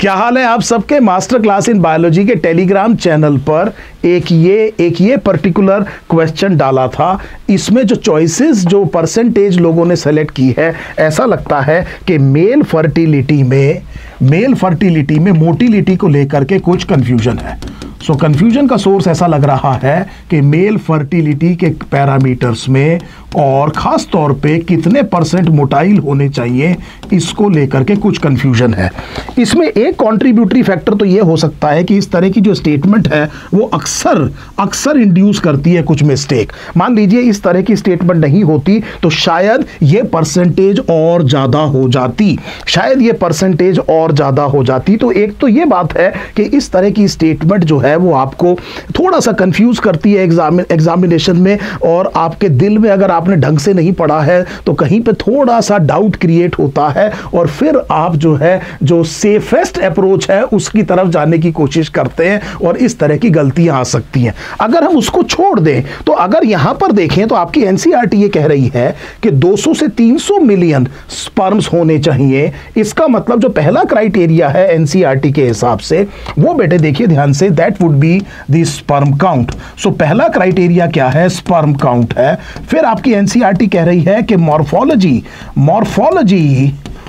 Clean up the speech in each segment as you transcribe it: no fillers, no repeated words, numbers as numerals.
क्या हाल है आप सबके। मास्टर क्लास इन बायोलॉजी के टेलीग्राम चैनल पर एक ये पर्टिकुलर क्वेश्चन डाला था। इसमें जो चॉइसेस, जो परसेंटेज लोगों ने सेलेक्ट की है, ऐसा लगता है कि मेल फर्टिलिटी में मोटिलिटी को लेकर के कुछ कंफ्यूजन है। सो कंफ्यूजन का सोर्स ऐसा लग रहा है कि मेल फर्टिलिटी के पैरामीटर्स में और ख़ास तौर पे कितने परसेंट मोटाइल होने चाहिए, इसको लेकर के कुछ कंफ्यूजन है। इसमें एक कंट्रीब्यूटरी फैक्टर तो ये हो सकता है कि इस तरह की जो स्टेटमेंट है वो अक्सर इंड्यूस करती है कुछ मिस्टेक। मान लीजिए इस तरह की स्टेटमेंट नहीं होती तो शायद ये परसेंटेज और ज़्यादा हो जाती, तो एक तो ये बात है कि इस तरह की स्टेटमेंट जो है वो आपको थोड़ा सा कंफ्यूज करती है एग्जामिनेशन में, और आपके दिल में अगर आपने ढंग से नहीं पढ़ा है तो कहीं पे थोड़ा सा डाउट क्रिएट होता है, और फिर आप जो सेफेस्ट अप्रोच है उसकी तरफ जाने की कोशिश करते हैं, और इस तरह की गलतियां आ सकती हैं। अगर हम उसको छोड़ दें तो अगर यहां पर देखें तो आपकी एनसीईआरटी ये कह रही है कि 200 से 300 मिलियन स्पर्म्स होने चाहिए। इसका मतलब जो पहला क्राइटेरिया है एनसीईआरटी के हिसाब से, वो बेटे देखिए ध्यान से, that would be the sperm count. So पहला क्राइटेरिया क्या है? स्पर्म काउंट है। फिर आपकी एनसीईआरटी कह रही है कि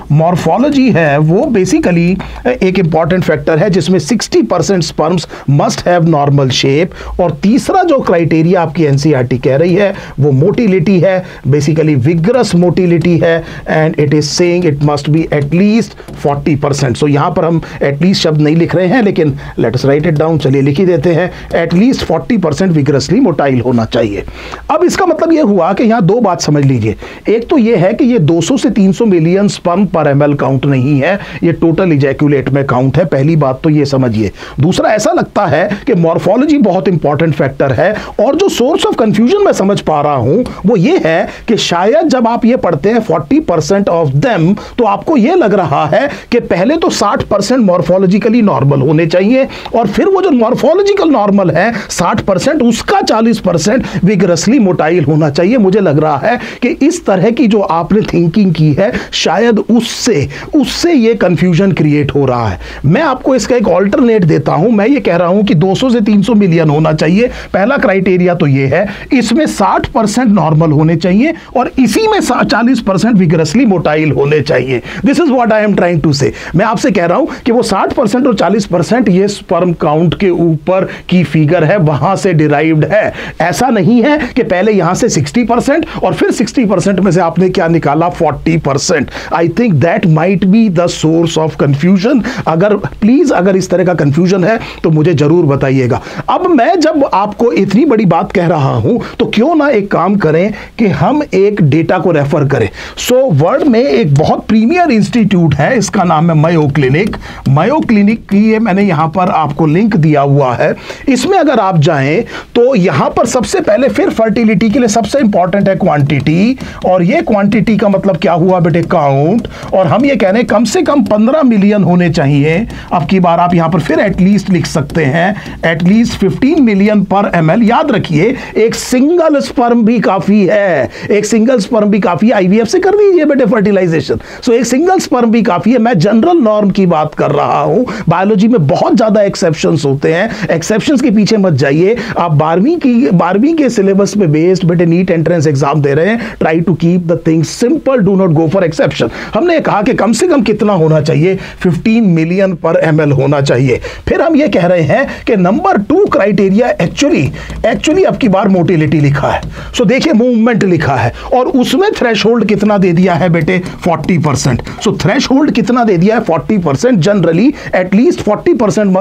मॉर्फोलॉजी है वो बेसिकली एक इंपॉर्टेंट फैक्टर है जिसमें 60% sperms must have normal shape. और तीसरा जो क्राइटेरिया आपकी एनसीईआरटी कह रही है वो मोटिलिटी है, बेसिकली विग्रस मोटिलिटी है, and it is saying it must be at least 40%। सो यहां पर हम एटलीस्ट शब्द नहीं लिख रहे हैं, लेकिन let us right it down. चलिए लिख ही देते हैं, एटलीस्ट 40% विग्रसली मोटाइल होना चाहिए। अब इसका मतलब यह हुआ कि यहां दो बात समझ लीजिए। एक तो यह है कि ये 200 से 300 मिलियन स्पर्म पर एमएल काउंट नहीं है, ये टोटल इजैक्यूलेट में काउंट है। पहली बात तो ये समझिए। दूसरा, ऐसा लगता है कि मॉर्फोलॉजी बहुत इंपॉर्टेंट फैक्टर है, और जो सोर्स ऑफ कंफ्यूजन मैं समझ पा रहा हूं वो ये है कि शायद जब आप ये पढ़ते हैं 40% ऑफ देम, तो आपको ये लग रहा है कि पहले तो 60% मॉर्फोलॉजिकली नॉर्मल होने चाहिए, और फिर वो जो मॉर्फोलॉजिकल नॉर्मल है 60%, उसका 40% विगरसली मोटाइल होना चाहिए। मुझे लग रहा है कि इस तरह की जो आपने थिंकिंग की है, शायद उससे ये कंफ्यूजन क्रिएट हो रहा है। मैं आपको इसका एक ऑल्टरनेट देता हूं। मैं ये कह रहा हूं कि 200 से 300 मिलियन होना चाहिए, पहला क्राइटेरिया तो ये है। इसमें 60% नॉर्मल होने चाहिए, और इसी में 40% विगरसली मोटाइल होने चाहिए। This is what I am trying to say. मैं आपसे कह रहा हूं कि वो 60% और 40% ये स्पर्म काउंट के ऊपर की फिगर है, वहां से डिराइव्ड है। ऐसा नहीं है कि पहले यहां से 60% और फिर 60% में से आपने क्या निकाला, 40%। I think that might be the source of confusion. अगर इस तरह का कंफ्यूजन है तो मुझे जरूर बताइएगा। अब मैं जब आपको इतनी बड़ी बात कह रहा हूं तो क्यों ना एक काम करें कि हम एक डेटा को रेफर करें। सो वर्ल्ड में एक बहुत प्रीमियर इंस्टीट्यूट है, इसका नाम है मायो क्लिनिक की ये मैंने यहां पर आपको लिंक दिया हुआ है। इसमें अगर आप जाएं तो यहां पर सबसे पहले, फिर फर्टिलिटी के लिए सबसे इंपॉर्टेंट है क्वांटिटी, और ये क्वांटिटी का मतलब क्या हुआ बेटे? काउंट। और हम ये कह रहे हैं कम से कम 15 मिलियन होने चाहिए। अब की बार आप यहां पर फिर एटलीस्ट लिख सकते हैं, एटलीस्ट 15 मिलियन पर एमएल। याद रखिए एक सिंगल स्पर्म भी काफी है, आईवीएफ से कर दीजिए बेटे फर्टिलाइजेशन। सो एक सिंगल स्पर्म भी काफी है। मैं जनरल नॉर्म की बात कर रहा हूं। बायोलॉजी में बहुत ज्यादा एक्सेप्शंस होते हैं, एक्सेप्शंस के पीछे मत जाइए। आप 12वीं के सिलेबस पे बेस्ड बेटे नीट एंट्रेंस एग्जाम दे रहे हैं। Try to keep the things simple, do not go for exception. हमने कहा कि कम से कम कितना होना चाहिए? 15 मिलियन पर एमएल होना चाहिए। फिर हम ये कह रहे हैं कि नंबर 2 क्राइटेरिया एक्चुअली अब की बार मोटिलिटी लिखा है। सो देखिए मूवमेंट लिखा है, और उसमें थ्रेशोल्ड कितना दे दिया है बेटे? 40%। सो थ्रेशोल्ड कितना दे दिया है? 40%। Generally at least 40%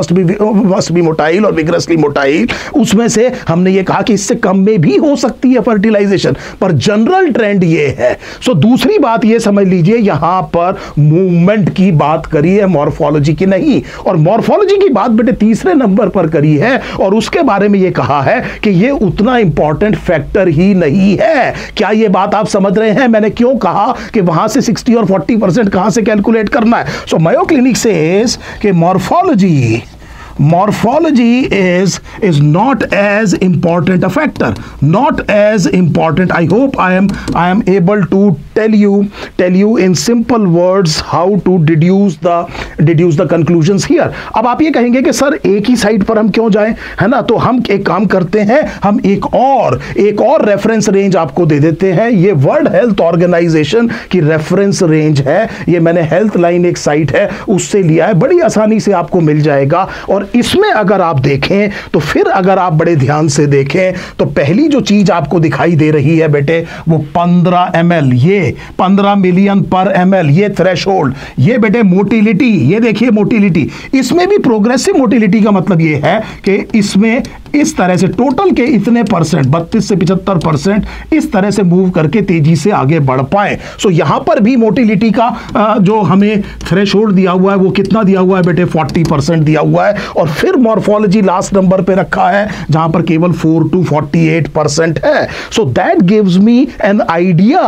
must B motile और विग्रसली मोटाइल। उसमें से हमने ये कहा कि इससे कम में भी हो सकती है फर्टिलाइजेशन, पर जनरल ट्रेंड ये है। सो दूसरी बात ये समझ लीजिए, यहां पर मूवमेंट की बात करी है, मॉर्फोलॉजी की नहीं। और मॉर्फोलॉजी की बात बेटे तीसरे नंबर पर करी है, और उसके बारे में ये कहा है कि ये उतना इंपॉर्टेंट फैक्टर ही नहीं है। क्या ये बात आप समझ रहे हैं? मैंने क्यों कहा कि वहां से 60 और 40% कहां से कैलकुलेट करना है? सो मायो क्लिनिक सेज कि morphology is not as important a factor, not as important. I hope I am able to tell you in simple words how to deduce the conclusions here. अब आप ये कहेंगे कि सर एक ही side पर हम क्यों जाएं, है ना? तो हम एक काम करते हैं, हम एक और रेफरेंस रेंज आपको दे देते हैं। ये वर्ल्ड हेल्थ ऑर्गेनाइजेशन की रेफरेंस रेंज है, ये मैंने हेल्थ लाइन एक साइट है उससे लिया है, बड़ी आसानी से आपको मिल जाएगा। और इसमें अगर आप देखें तो फिर अगर आप बड़े ध्यान से देखें तो पहली जो चीज आपको दिखाई दे रही है बेटे वो 15 ml, ये 15 मिलियन पर ml, ये थ्रेशोल्ड। ये बेटे मोटिलिटी, ये देखिए मोटिलिटी, इसमें भी प्रोग्रेसिव मोटिलिटी का मतलब ये है कि इसमें इस तरह से टोटल के इतने परसेंट 32 से 75% इस तरह से मूव करके तेजी से आगे बढ़ पाए। सो यहां पर भी मोटिलिटी का जो हमें थ्रेशोल्ड दिया हुआ है वो कितना दिया हुआ है बेटे, 40% दिया हुआ है। और फिर मॉर्फोलॉजी लास्ट नंबर पे रखा है जहां पर केवल 4 to 48% है। So that gives me an idea.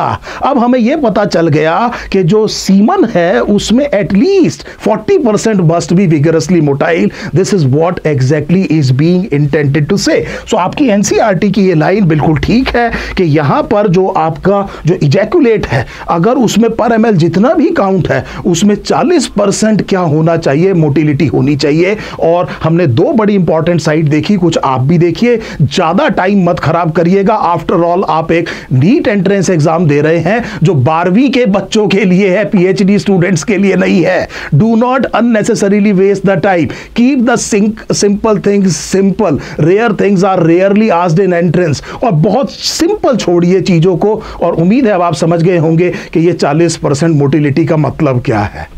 अब हमें यह पता चल गया कि जो सीमन है उसमें at least 40% must be vigorously motile. This is what exactly is being intended to say. So आपकी एनसीईआरटी की ये लाइन बिल्कुल ठीक है कि यहां पर जो आपका जो इजैकुलेट है अगर उसमें पर एमएल जितना भी काउंट है उसमें 40% क्या होना चाहिए, मोटिलिटी होनी चाहिए। और हमने दो बड़ी इंपॉर्टेंट साइट देखी, कुछ आप भी देखिए, ज्यादा टाइम मत खराब करिएगा। आफ्टर ऑल आप एक नीट एंट्रेंस एग्जाम दे रहे हैं जो 12वीं के बच्चों के लिए है, पीएचडी स्टूडेंट्स के लिए नहीं है। Do not unnecessarily waste the time, keep the simple things simple, rare things are rarely asked in entrance. और बहुत सिंपल छोड़िए चीजों को। और उम्मीद है अब आप समझ गए होंगे कि ये 40% मोटिलिटी का मतलब क्या है।